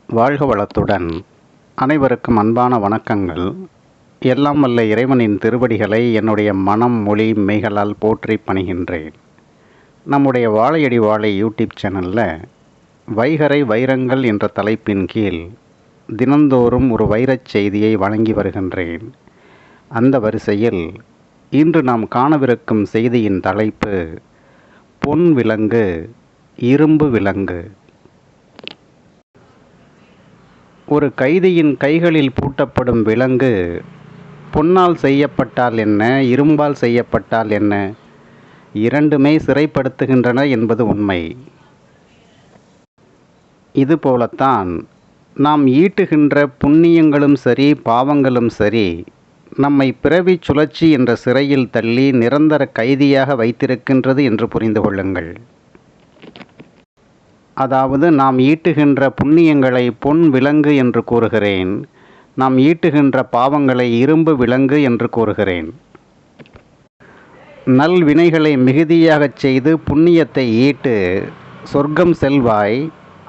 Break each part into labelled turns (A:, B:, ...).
A: வாழ்க வளத்துடன். அனைவருக்கும் அன்பான வணக்கங்கள். எல்லாம் வல்ல இறைவனின் திருவடிகளை என்னுடைய மனம் மொழி மெய்களால் போற்றி பணிகின்றேன். நம்முடைய வாழையடி வாழை யூடியூப் சேனலில் வைகறை வைரங்கள் என்ற தலைப்பின் கீழ் தினந்தோறும் ஒரு வைரச் செய்தியை வழங்கி வருகின்றேன். அந்த வரிசையில் இன்று நாம் காணவிருக்கும் செய்தியின் தலைப்பு பொன் விலங்கு, இரும்பு விலங்கு. ஒரு கைதியின் கைகளில் பூட்டப்படும் விலங்கு பொன்னால் செய்யப்பட்டால் என்ன, இரும்பால் செய்யப்பட்டால் என்ன, இரண்டுமே சிறைப்படுத்துகின்றன என்பது உண்மை. இதுபோலத்தான் நாம் ஈட்டுகின்ற புண்ணியங்களும் சரி பாவங்களும் சரி நம்மை பிறவி சுழற்சி என்ற சிறையில் தள்ளி நிரந்தர கைதியாக வைத்திருக்கின்றது என்று புரிந்து கொள்ளுங்கள். அதாவது நாம் ஈட்டுகின்ற புண்ணியங்களை பொன் விலங்கு என்று கூறுகிறேன், நாம் ஈட்டுகின்ற பாவங்களை இரும்பு விலங்கு என்று கூறுகிறேன். நல் வினைகளை மிகுதியாகச் செய்து புண்ணியத்தை ஈட்டு சொர்க்கம் செல்வாய்,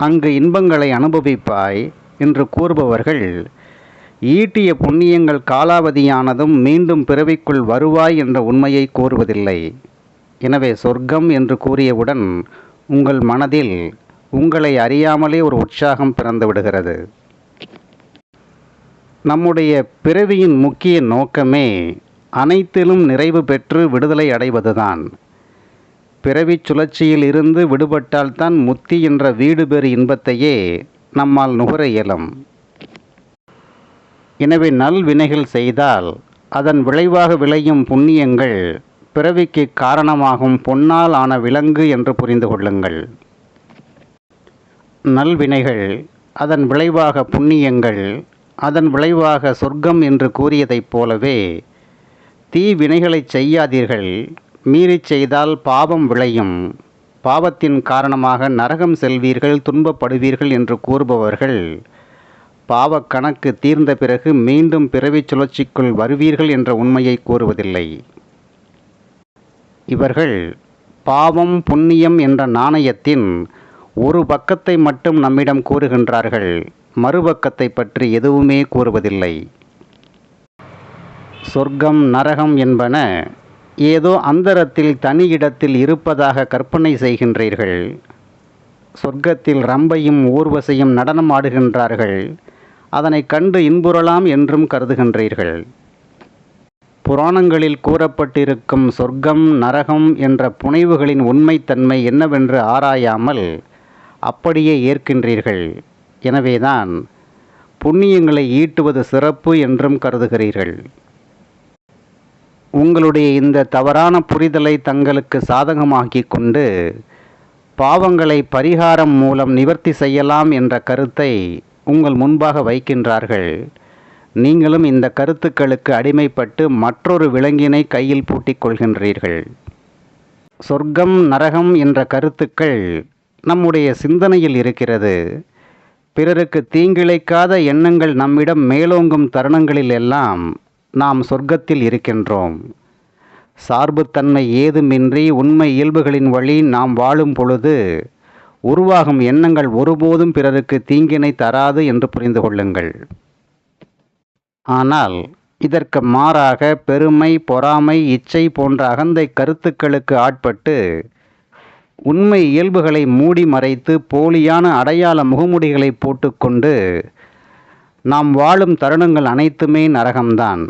A: அங்கு இன்பங்களை அனுபவிப்பாய் என்று கூறுபவர்கள் ஈட்டிய புண்ணியங்கள் காலாவதியானதும் மீண்டும் பிறவிக்குள் வருவாய் என்ற உண்மையை கூறுவதில்லை. எனவே சொர்க்கம் என்று கூறியவுடன் உங்கள் மனதில் உங்களை அறியாமலே ஒரு உற்சாகம் பிறந்து விடுகிறது. நம்முடைய பிறவியின் முக்கிய நோக்கமே அனைத்திலும் நிறைவு பெற்று விடுதலை அடைவதுதான். பிறவி சுழற்சியில் இருந்து விடுபட்டால்தான் முத்தி என்ற வீடு பெறு இன்பத்தையே நம்மால் நுகர இயலும். எனவே நல் வினைகள் செய்தால் அதன் விளைவாக விளையும் புண்ணியங்கள் பிறவிக்கு காரணமாகும் பொன்னால் ஆன விலங்கு என்று புரிந்து கொள்ளுங்கள். நல்வினைகள், அதன் விளைவாக புண்ணியங்கள், அதன் விளைவாக சொர்க்கம் என்று கூறியதைப் போலவே தீவினைகளை செய்யாதீர்கள், மீறிச் செய்தால் பாவம் விளையும், பாவத்தின் காரணமாக நரகம் செல்வீர்கள், துன்பப்படுவீர்கள் என்று கூறுபவர்கள் பாவக் கணக்கு தீர்ந்த பிறகு மீண்டும் பிறவி சுழற்சிக்குள் வருவீர்கள் என்ற உண்மையை கூறுவதில்லை. இவர்கள் பாவம் புண்ணியம் என்ற நாணயத்தின் ஒரு பக்கத்தை மட்டும் நம்மிடம் கூறுகின்றார்கள், மறுபக்கத்தை பற்றி எதுவுமே கூறுவதில்லை. சொர்க்கம் நரகம் என்பன ஏதோ அந்தரத்தில் தனி இடத்தில் இருப்பதாக கற்பனை செய்கின்றீர்கள். சொர்க்கத்தில் ரம்பையும் ஊர்வசையும் நடனம் ஆடுகின்றார்கள், அதனை கண்டு இன்புறலாம் என்றும் கருதுகின்றீர்கள். புராணங்களில் கூறப்பட்டிருக்கும் சொர்க்கம் நரகம் என்ற புனைவுகளின் உண்மைத்தன்மை என்னவென்று ஆராயாமல் அப்படியே ஏற்கின்றீர்கள். எனவேதான் புண்ணியங்களை ஈட்டுவது சிறப்பு என்றும் கருதுகிறீர்கள். உங்களுடைய இந்த தவறான புரிதலை தங்களுக்கு சாதகமாக்கி கொண்டு பாவங்களை பரிகாரம் மூலம் நிவர்த்தி செய்யலாம் என்ற கருத்தை உங்கள் முன்பாக வைக்கின்றார்கள். நீங்களும் இந்த கருத்துக்களுக்கு அடிமைப்பட்டு மற்றொரு விலங்கினை கையில் பூட்டிக் கொள்கின்றீர்கள். சொர்க்கம் நரகம் என்ற கருத்துக்கள் நம்முடைய சிந்தனையில் இருக்கிறது. பிறருக்கு தீங்கிழைக்காத எண்ணங்கள் நம்மிடம் மேலோங்கும் தருணங்களில் எல்லாம் நாம் சொர்க்கத்தில் இருக்கின்றோம். சார்புத்தன்மை ஏதுமின்றி உண்மை இயல்புகளின் வழி நாம் வாழும் பொழுது உருவாகும் எண்ணங்கள் ஒருபோதும் பிறருக்கு தீங்கினை தராது என்று புரிந்து கொள்ளுங்கள். ஆனால் இதற்கு மாறாக பெருமை, பொறாமை, இச்சை போன்ற அகந்தை கருத்துக்களுக்கு ஆட்பட்டு உண்மை இயல்புகளை மூடி மறைத்து போலியான அடையாள முகமுடிகளை போட்டுக்கொண்டு நாம் வாழும் தருணங்கள் அனைத்துமே நரகம்தான்.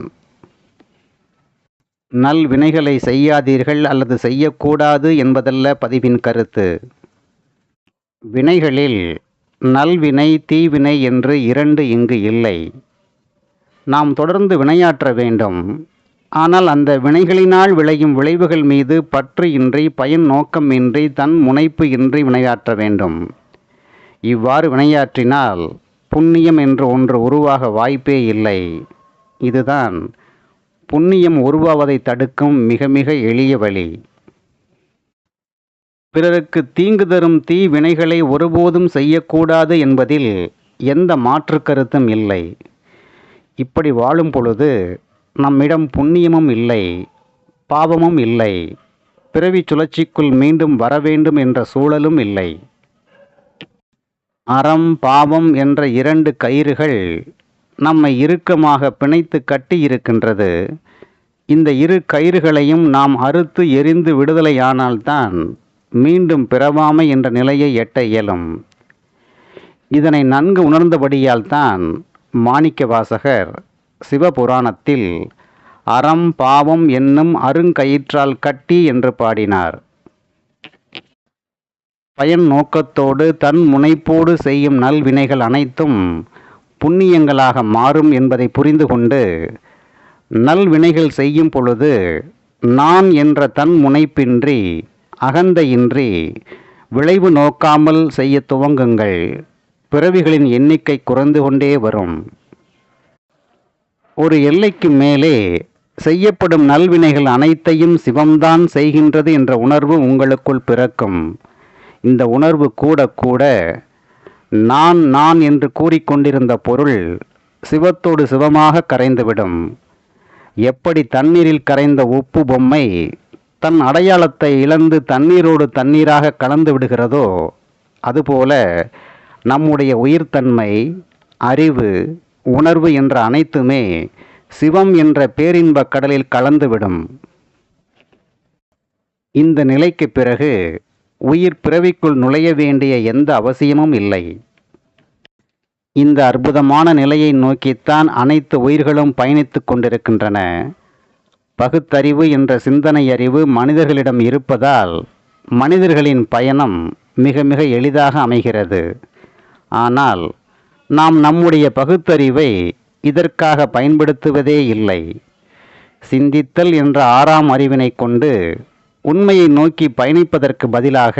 A: நல் வினைகளை செய்யாதீர்கள் அல்லது செய்யக்கூடாது என்பதல்ல பதிவின் கருத்து. வினைகளில் நல்வினை தீவினை என்று இரண்டு இங்கு இல்லை. நாம் தொடர்ந்து வினையாற்ற வேண்டும். ஆனால் அந்த வினைகளினால் விளையும் விளைவுகள் மீது பற்று இன்றி, பயன் நோக்கம் இன்றி, தன் முனைப்பு இன்றி வினையாற்ற வேண்டும். இவ்வாறு வினையாற்றினால் புண்ணியம் என்று ஒன்று உருவாக வாய்ப்பே இல்லை. இதுதான் புண்ணியம் உருவாவதை தடுக்கும் மிக மிக எளிய வழி. பிறருக்கு தீங்கு தரும் தீ வினைகளை ஒருபோதும் செய்யக்கூடாது என்பதில் எந்த மாற்று கருத்தும் இல்லை. இப்படி வாழும் பொழுது நம்மிடம் புண்ணியமும் இல்லை, பாவமும் இல்லை, பிறவி சுழற்சிக்குள் மீண்டும் வர வேண்டும் என்ற சூழலும் இல்லை. அறம் பாவம் என்ற இரண்டு கயிறுகள் நம்மை இறுக்கமாக பிணைத்து கட்டி இருக்கின்றது. இந்த இரு கயிறுகளையும் நாம் அறுத்து எரிந்து விடுதலையானால்தான் மீண்டும் பிறவாமை என்ற நிலையை எட்ட இயலும். இதனை நன்கு உணர்ந்தபடியால் தான் மாணிக்கவாசகர் சிவபுராணத்தில் அறம் பாவம் என்னும் அருங்கயிற்றால் கட்டி என்று பாடினார். பயன் நோக்கத்தோடு தன் முனைப்போடு செய்யும் நல்வினைகள் அனைத்தும் புண்ணியங்களாக மாறும் என்பதை புரிந்து கொண்டு நல்வினைகள் செய்யும் பொழுது நான் என்ற தன் முனைப்பின்றி அகந்தையின்றி விளைவு நோக்காமல் செய்ய துவங்குங்கள். பிறவிகளின் எண்ணிக்கை குறைந்து கொண்டே வரும். ஒரு எல்லைக்கு மேலே செய்யப்படும் நல்வினைகள் அனைத்தையும் சிவம்தான் செய்கின்றது என்ற உணர்வு உங்களுக்குள் பிறக்கும். இந்த உணர்வு கூட கூட நான் நான் என்று கூறிக்கொண்டிருந்த பொருள் சிவத்தோடு சிவமாக கரைந்துவிடும். எப்படி தண்ணீரில் கரைந்த உப்பு பொம்மை தன் அடையாளத்தை இழந்து தண்ணீரோடு தண்ணீராக கலந்து விடுகிறதோ அதுபோல நம்முடைய உயிர்த்தன்மை, அறிவு, உணர்வு என்ற அனைத்துமே சிவம் என்ற பேரின்பக் கடலில் கலந்துவிடும். இந்த நிலைக்கு பிறகு உயிர் பிறவிக்குள் நுழைய வேண்டிய எந்த அவசியமும் இல்லை. இந்த அற்புதமான நிலையை நோக்கித்தான் அனைத்து உயிர்களும் பயணித்து கொண்டிருக்கின்றன. பகுத்தறிவு என்ற சிந்தனை அறிவு மனிதர்களிடம் இருப்பதால் மனிதர்களின் பயணம் மிக மிக எளிதாக அமைகிறது. ஆனால் நாம் நம்முடைய பகுத்தறிவை இதற்காக பயன்படுத்துவதே இல்லை. சிந்தித்தல் என்ற 6ஆம் அறிவினை கொண்டு உண்மையை நோக்கி பயணிப்பதற்கு பதிலாக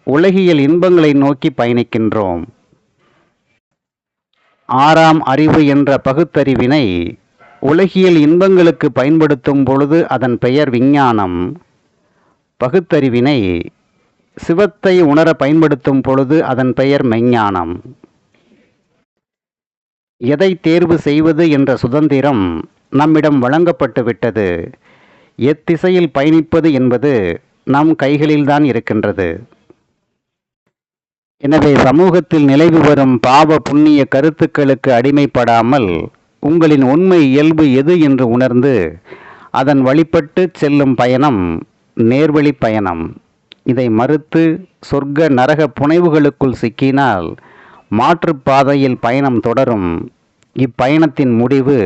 A: உலகியல் இன்பங்களை நோக்கி பயணிக்கின்றோம். 6ஆம் அறிவு என்ற பகுத்தறிவினை உலகியல் இன்பங்களுக்கு பயன்படுத்தும் பொழுது அதன் பெயர் விஞ்ஞானம். பகுத்தறிவினை சிவத்தை உணர பயன்படுத்தும் பொழுது அதன் பெயர் மெஞ்ஞானம். எதை தேர்வு செய்வது என்ற சுதந்திரம் நம்மிடம் வழங்கப்பட்டு விட்டது. எத்திசையில் பயணிப்பது என்பது நம் கைகளில்தான் இருக்கின்றது. எனவே சமூகத்தில் நிலவி வரும் பாவ புண்ணிய கருத்துக்களுக்கு அடிமைப்படாமல் உங்களின் உண்மை இயல்பு எது என்று உணர்ந்து அதன் வழிபட்டு செல்லும் பயணம் நேர்வழி பயணம். இதை மறுத்து சொர்க்க நரக புனைவுகளுக்குள் சிக்கினால் மாற்றுப்பாதையில் பயணம் தொடரும். இப்பயணத்தின் முடிவு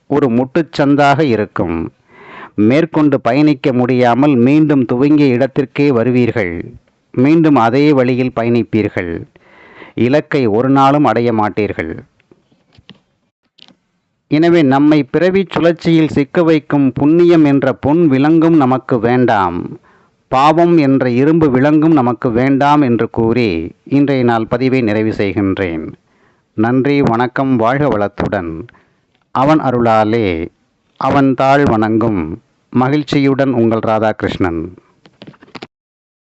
A: ஒரு முட்டுச்சந்தாக இருக்கும். மேற்கொண்டு பயணிக்க முடியாமல் மீண்டும் துவங்கிய இடத்திற்கே வருவீர்கள். மீண்டும் அதே வழியில் பயணிப்பீர்கள். இலக்கை ஒரு நாளும் அடைய மாட்டீர்கள். எனவே நம்மை பிறவி சுழற்சியில் சிக்க வைக்கும் புண்ணியம் என்ற பொன் விலங்கும் நமக்கு வேண்டாம், பாவம் என்ற இரும்பு விலங்கும் நமக்கு வேண்டாம் என்று கூறி இன்றைய நாள் பதிவை நிறைவு செய்கின்றேன். நன்றி, வணக்கம், வாழ்க வளத்துடன். அவன் அருளாலே அவன் தாழ் வணங்கும் மகிழ்ச்சியுடன் உங்கள் ராதாகிருஷ்ணன்.